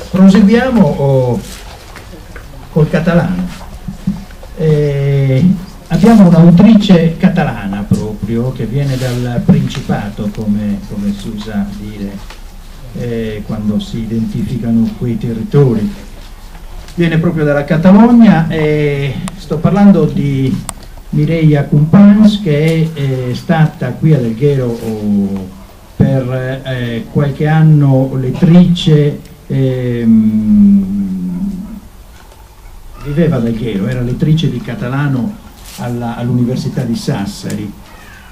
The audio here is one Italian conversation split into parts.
Proseguiamo col catalano. Abbiamo un'autrice catalana proprio, che viene dal Principato, come si usa dire quando si identificano quei territori. Viene proprio dalla Catalogna e sto parlando di Mireia Companys, che è stata qui ad Alghero per qualche anno lettrice, viveva ad Alghero, era lettrice di catalano all'Università di Sassari.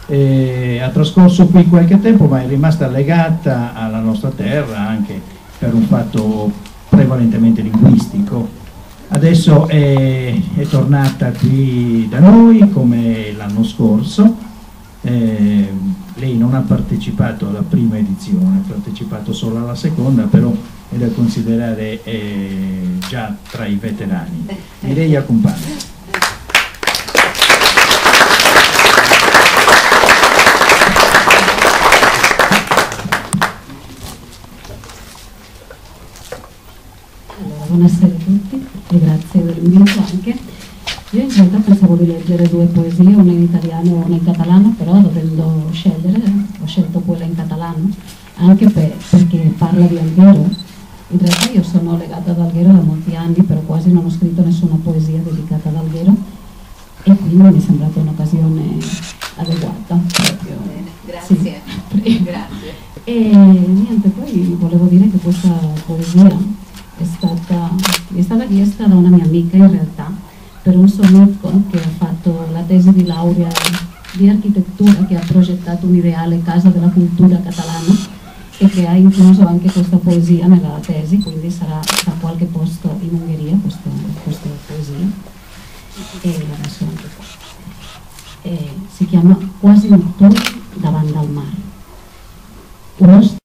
Ha trascorso qui qualche tempo, ma è rimasta legata alla nostra terra anche per un fatto prevalentemente linguistico. Adesso è tornata qui da noi come l'anno scorso. Lei non ha partecipato alla prima edizione, ha partecipato solo alla seconda, però è da considerare già tra i veterani. Mireia Companys. Buonasera a tutti e grazie dell'invito anche. Io in realtà pensavo di leggere due poesie, una in italiano e una in catalano, però dovendo scegliere ho scelto quella in catalano, anche perché parla di Alghero. In realtà io sono legata ad Alghero da molti anni, però quasi non ho scritto nessuna poesia dedicata ad Alghero e quindi mi è sembrata un'occasione adeguata. Proprio. Grazie. Sì. Grazie. E niente, poi volevo dire che questa poesia mi è stata chiesta da una mia amica in realtà per un suo amico che ha fatto la tesi di laurea di architettura, che ha progettato un'ideale casa della cultura catalana e che ha incluso anche questa poesia nella tesi, quindi sarà da qualche posto in Ungheria questa poesia e adesso anche qua. Si chiama Quasi nocturn davant del mar. Unos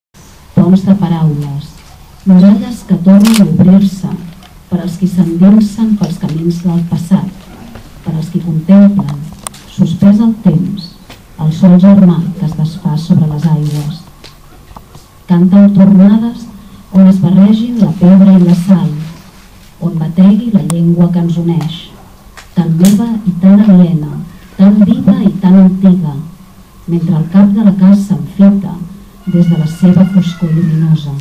tons de paraules, muralles que tornen a obrir-se per als qui s'endinsen pels camins del passat, per als qui contemplen, suspès el temps, el sol germà que es desfà sobre les aigües. Canten tornades on es barregin la pedra i la sal, on bategui la llengua que ens uneix, tan meva i tan aliena, tan viva i tan antiga, mentre el cap de la casa s'enfita des de la seva foscor lluminosa.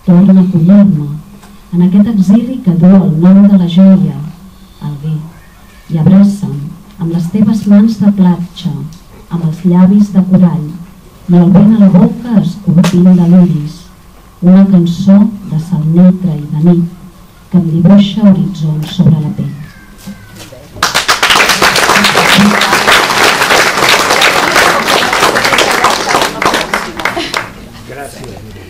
Torna a acollir-me en aquest exili que du el nom de la joia, el vi, i abraça'm amb les teves mans de platja, amb els llavis de corall, i el vent a la boca escorpint de l'iris, una cançó de sal neutra i de nit que em dibuixa horitzons sobre la pell. Grazie.